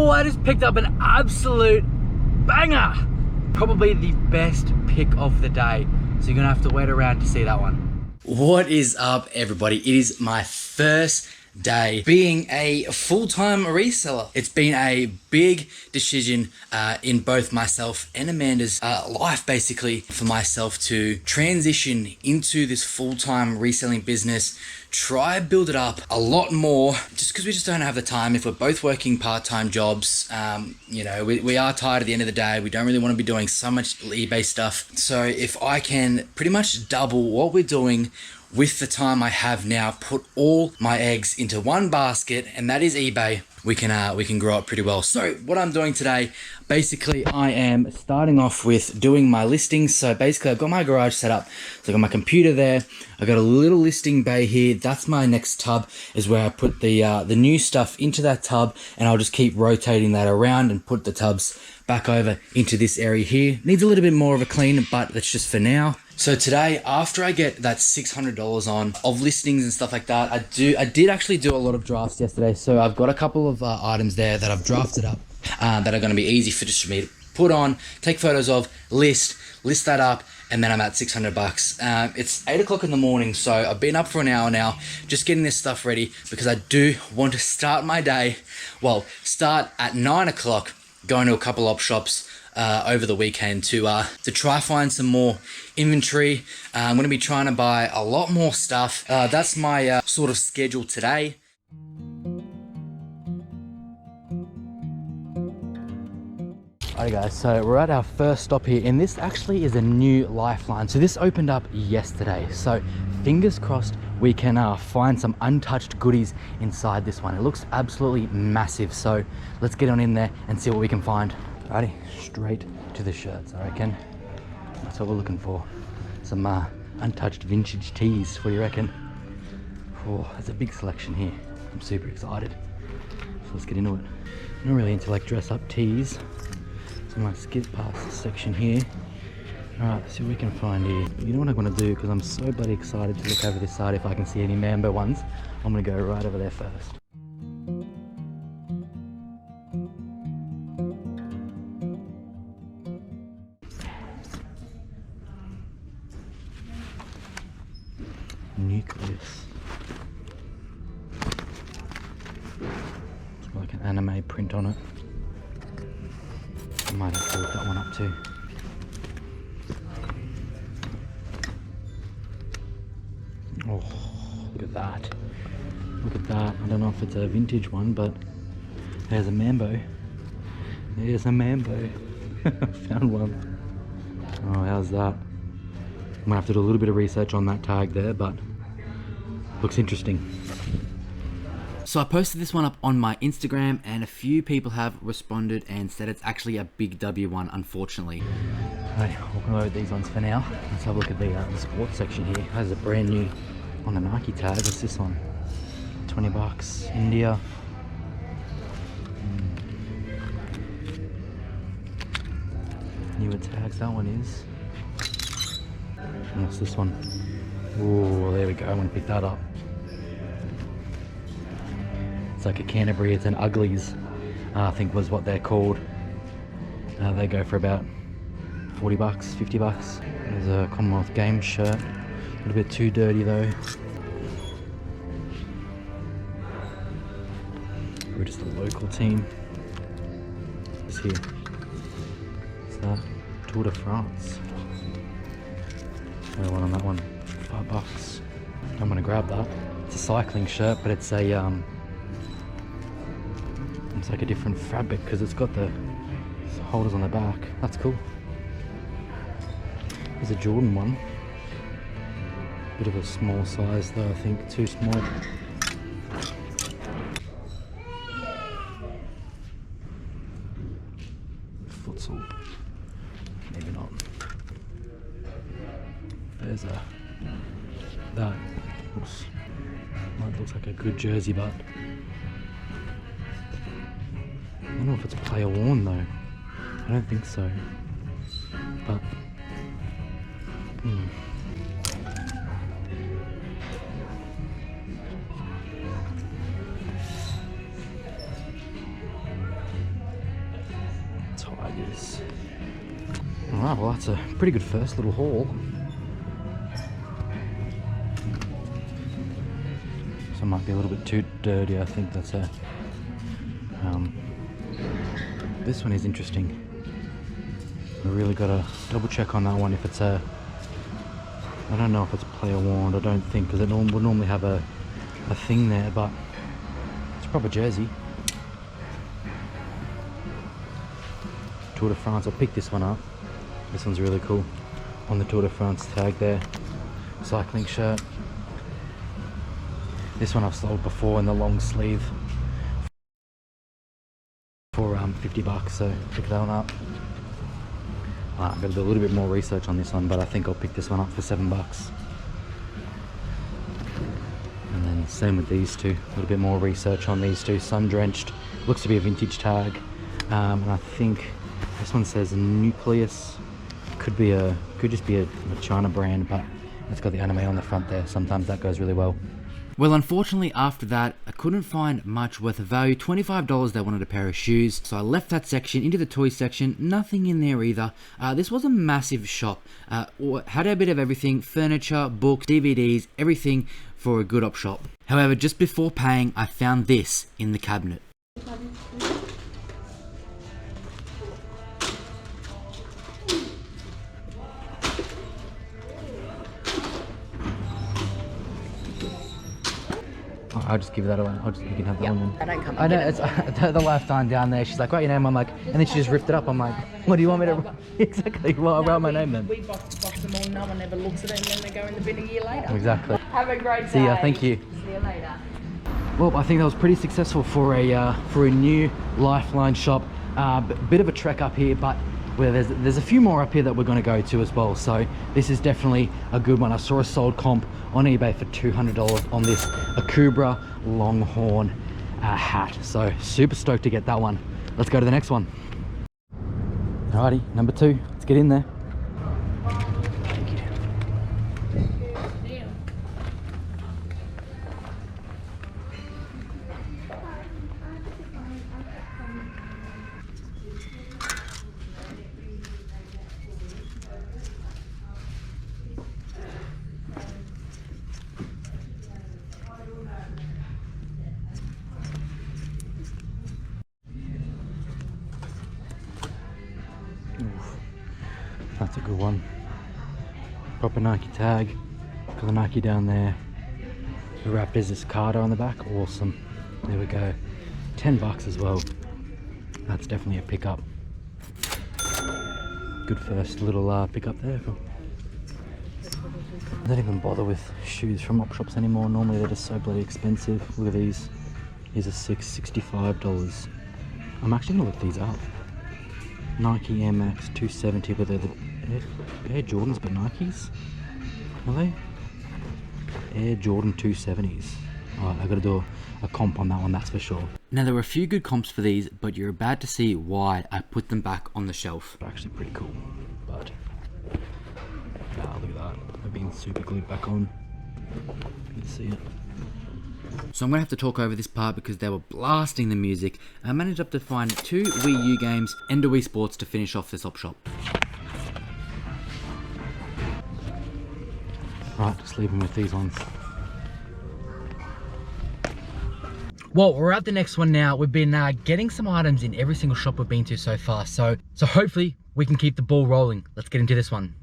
Oh, I just picked up an absolute banger. Probably the best pick of the day. So you're gonna have to wait around to see that one. What is up, everybody? It is my first day being a full-time reseller. It's been a big decision in both myself and Amanda's life, basically, for myself to transition into this full-time reselling business, try build it up a lot more, just because we just don't have the time. If we're both working part-time jobs, you know, we are tired at the end of the day. We don't really want to be doing so much eBay stuff. So if I can pretty much double what we're doing with the time I have now, put all my eggs into one basket, and that is eBay, we can grow up pretty well. So what I'm doing today, basically I am starting off with doing my listings. So basically I've got my garage set up. So I've got my computer there. I've got a little listing bay here. That's my next tub, is where I put the new stuff into that tub, and I'll just keep rotating that around and put the tubs back over into this area here. Needs a little bit more of a clean, but that's just for now. So today, after I get that $600 on of listings and stuff like that, I did actually do a lot of drafts yesterday. So I've got a couple of items there that I've drafted up that are going to be easy for just for me to put on, take photos of, list that up, and then I'm at $600. It's 8 o'clock in the morning, so I've been up for an hour now, just getting this stuff ready, because I do want to start my day, well, start at 9 o'clock, going to a couple op shops over the weekend to try find some more inventory. I'm going to be trying to buy a lot more stuff. That's my sort of schedule today. Alright guys, so we're at our first stop here, and this actually is a new lifeline. So this opened up yesterday, so fingers crossed we can find some untouched goodies inside this one. It looks absolutely massive, so let's get on in there and see what we can find. Alrighty, straight to the shirts, I reckon. That's what we're looking for. Some untouched vintage tees, what do you reckon? Oh, there's a big selection here. I'm super excited. So let's get into it. I'm not really into like dress up tees, so I might skip past this section here. Alright, let's see what we can find here. You know what I'm going to do, because I'm so bloody excited to look over this side if I can see any Mambo ones. I'm going to go right over there first. Nucleus. It's got like an anime print on it. I might have to look that one up too. Oh, look at that. Look at that. I don't know if it's a vintage one, but there's a Mambo. There's a Mambo. Found one. Oh, how's that? I'm gonna have to do a little bit of research on that tag there, but looks interesting. So I posted this one up on my Instagram, and a few people have responded and said it's actually a big W one, unfortunately. Alright, we'll load these ones for now. Let's have a look at the sports section here. There's a brand new on the Nike tag. What's this one? 20 bucks, India. Newer tags, that one is. And what's this one? Oh, there we go. I'm gonna pick that up. It's like a Canterbury. It's an Uglies, I think was what they're called. They go for about 40 bucks, 50 bucks. There's a Commonwealth Games shirt. A little bit too dirty though. We're just a local team. What's here? What's that? Tour de France. One on that one, 5 bucks. I'm gonna grab that. It's a cycling shirt, but it's a it's like a different fabric because it's got the holders on the back. That's cool. There's a Jordan one. Bit of a small size though, I think. Too small. Futsal. Maybe not. There's that looks like a good jersey, but I don't know if it's player worn though. I don't think so, but is. Alright, well that's a pretty good first little haul. So it might be a little bit too dirty, I think that's a... this one is interesting. We really got to double check on that one if it's a... I don't know if it's player worn, I don't think, because it would normally have a thing there, but it's a proper jersey. Tour de France, I'll pick this one up. This one's really cool. On the Tour de France tag there. Cycling shirt. This one I've sold before in the long sleeve for 50 bucks, so pick that one up. I've got to do a little bit more research on this one, but I think I'll pick this one up for 7 bucks. And then same with these two, a little bit more research on these two. Sun drenched, looks to be a vintage tag, and I think this one says Nucleus. Could just be a China brand, but it's got the anime on the front there. Sometimes that goes really well. Well, unfortunately after that, I couldn't find much worth of value. $25 they wanted a pair of shoes. So I left that section into the toy section. Nothing in there either. This was a massive shop. Had a bit of everything. Furniture, books, DVDs, everything for a good op shop. However, just before paying, I found this in the cabinet. I'll just give that away. You can have that one then. I don't come. I know, it's the lifetime down there. She's like, write your name. I'm like, and then she just ripped it up. I'm like, what do you want me to... Exactly, well, I'll write my name then. We box them all, no one ever looks at it, and then they go in the bin a year later. Exactly. Have a great day. See ya, thank you. See you later. Well, I think that was pretty successful for a new Lifeline shop. Bit of a trek up here, but there's a few more up here that we're going to go to as well. So this is definitely a good one. I saw a sold comp on eBay for $200 on this Akubra Longhorn hat. So super stoked to get that one. Let's go to the next one. Alrighty, number 2. Let's get in there. Thank you. That's a good one. Proper Nike tag. Got the Nike down there. The Raptors is Carter on the back. Awesome. There we go. 10 bucks as well. That's definitely a pickup. Good first little pickup there. I don't even bother with shoes from op shops anymore. Normally they're just so bloody expensive. Look at these. These are $65. I'm actually gonna look these up. Nike Air Max 270, but they're the Air Jordans, but Nikes? Are they? Air Jordan 270s. Alright, I gotta do a comp on that one, that's for sure. Now there were a few good comps for these, but you're about to see why I put them back on the shelf. They're actually pretty cool, but look at that. They're being super glued back on. You can see it. So I'm going to have to talk over this part because they were blasting the music. I managed up to find 2 Wii U games and a Wii Sports to finish off this op shop. Right, just leave them with these ones. Well, we're at the next one now. We've been getting some items in every single shop we've been to so far. So hopefully we can keep the ball rolling. Let's get into this one.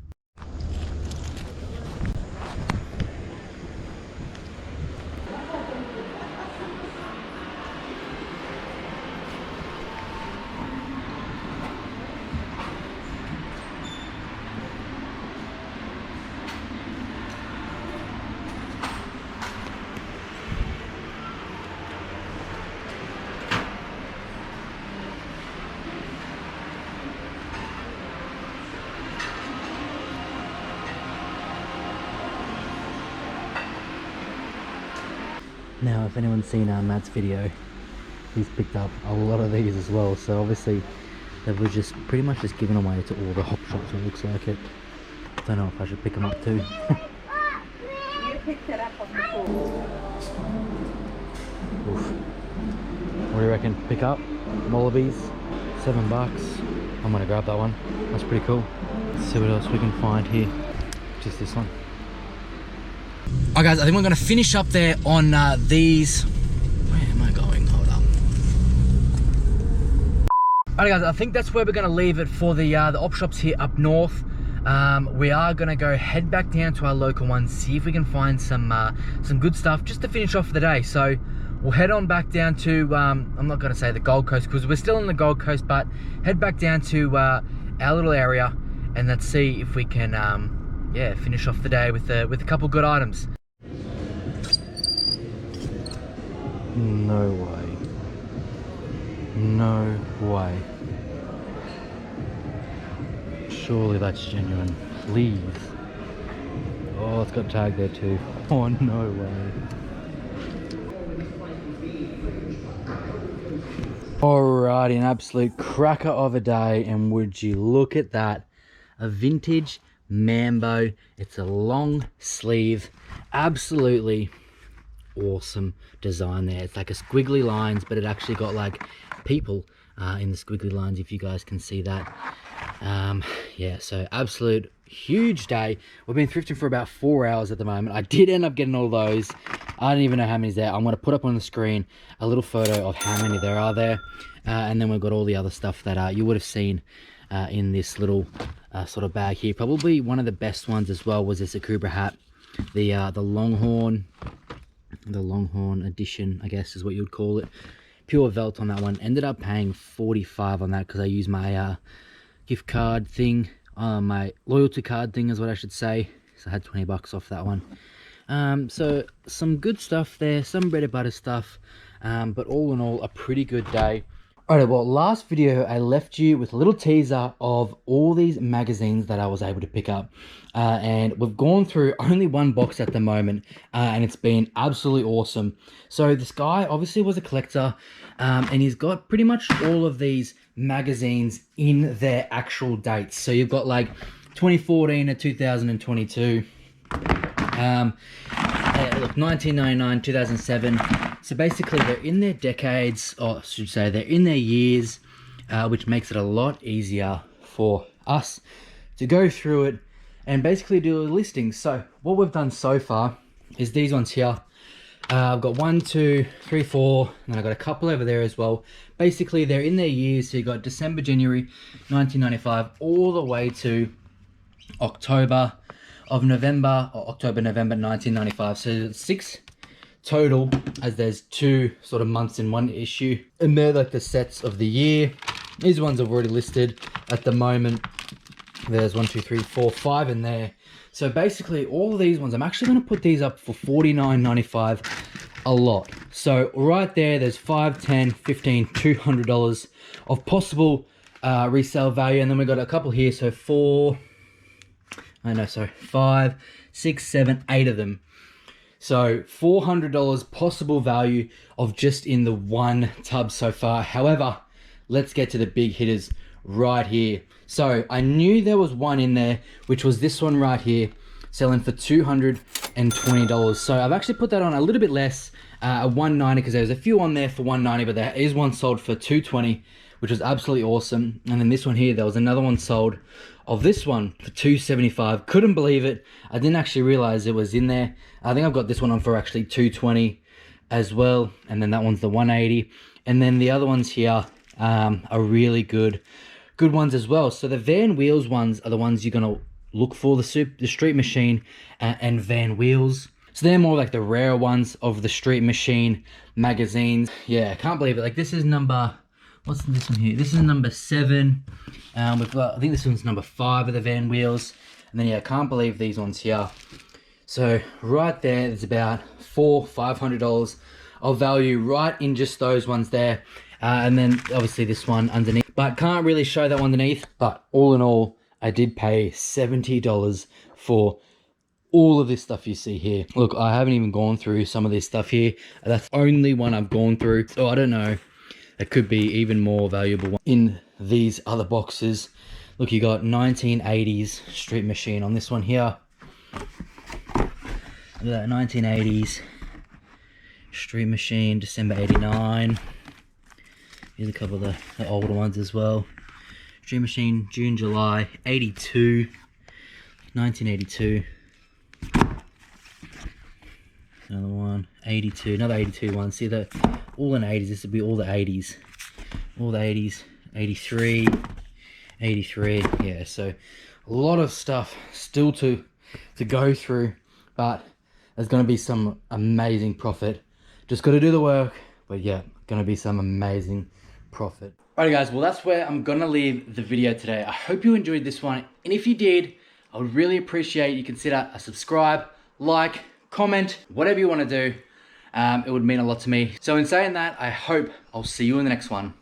Now, if anyone's seen Matt's video, he's picked up a lot of these as well. So obviously, they were just pretty much just given away to all the hop shops. It looks like it. Don't know if I should pick them up too. You picked it up on the floor. Oof. What do you reckon? Pick up Wallabies, $7. I'm gonna grab that one. That's pretty cool. Let's see what else we can find here. Just this one. Alright guys, I think we're gonna finish up there on these. Where am I going? Hold up. Alright guys, I think that's where we're gonna leave it for the op shops here up north. We are gonna go head back down to our local ones, see if we can find some good stuff just to finish off the day. So we'll head on back down to, I'm not gonna say the Gold Coast because we're still in the Gold Coast, but head back down to our little area and let's see if we can, yeah, finish off the day with a couple good items. No way. No way. Surely that's genuine. Please. Oh, it's got tag there too. Oh, no way. Alrighty, an absolute cracker of a day, and would you look at that. A vintage Mambo. It's a long sleeve. Absolutely awesome design there. It's like a squiggly lines, but it actually got like people in the squiggly lines, if you guys can see that. Yeah, so absolute huge day. We've been thrifting for about 4 hours at the moment. I did end up getting all those. I don't even know how many's there. I'm going to put up on the screen a little photo of how many there are there, and then we've got all the other stuff that you would have seen in this little sort of bag here. Probably one of the best ones as well was this Akubra hat, the Longhorn edition, I guess is what you'd call it. Pure Velt on that one. Ended up paying $45 on that because I used my gift card thing, my loyalty card thing is what I should say. So I had $20 off that one. So some good stuff there, some bread and butter stuff, but all in all a pretty good day. Alright, well, last video I left you with a little teaser of all these magazines that I was able to pick up, and we've gone through only one box at the moment, and it's been absolutely awesome. So this guy obviously was a collector, and he's got pretty much all of these magazines in their actual dates. So you've got like 2014 to 2022, look, 1999, 2007. So basically they're in their decades, or I should say they're in their years, which makes it a lot easier for us to go through it and basically do a listing. So what we've done so far is these ones here. I've got 1, 2, 3, 4, and I've got a couple over there as well. Basically they're in their years, so you've got December, January 1995 all the way to October, November 1995. So 6 total, as there's 2 sort of months in one issue, and they're like the sets of the year. These ones I've already listed at the moment. There's 1, 2, 3, 4, 5 in there. So basically all of these ones, I'm actually going to put these up for $49.95 a lot. So right there's $5, $10, $15, $200 of possible resale value, and then we've got a couple here. So 5, 6, 7, 8 of them. So $400 possible value of just in the one tub so far. However, let's get to the big hitters right here. So I knew there was one in there, which was this one right here, selling for $220. So I've actually put that on a little bit less, $190, because there's a few on there for $190, but there is one sold for $220, which was absolutely awesome. And then this one here, there was another one sold of this one for $275. Couldn't believe it. I didn't actually realize it was in there. I think I've got this one on for actually $220 as well, and then that one's the $180, and then the other ones here are really good ones as well. So the Van Wheels ones are the ones you're gonna look for, the Street Machine and Van Wheels. So they're more like the rare ones of the Street Machine magazines. Yeah, I can't believe it. Like this is number, what's this one here? This is number 7. We've got, I think this one's number 5 of the Van Wheels. And then yeah, I can't believe these ones here. So right there's about $500 of value right in just those ones there. And then obviously this one underneath, but can't really show that one underneath. But all in all, I did pay $70 for all of this stuff you see here. Look, I haven't even gone through some of this stuff here. That's only one I've gone through. So I don't know, it could be even more valuable in these other boxes. Look, you got 1980s Street Machine on this one here. Look at that, 1980s Street Machine, December 89. Here's a couple of the older ones as well. Dream Machine, June, July, 82, 1982. Another one, 82, another 82 one. See the all in 80s. This would be all the 80s, all the 80s. 83, 83. Yeah, so a lot of stuff still to go through, but there's going to be some amazing profit. Just got to do the work, but yeah, going to be some amazing profit. Alright guys, well that's where I'm going to leave the video today. I hope you enjoyed this one, and if you did, I would really appreciate you consider a subscribe, like, comment, whatever you want to do. It would mean a lot to me. So in saying that, I hope I'll see you in the next one.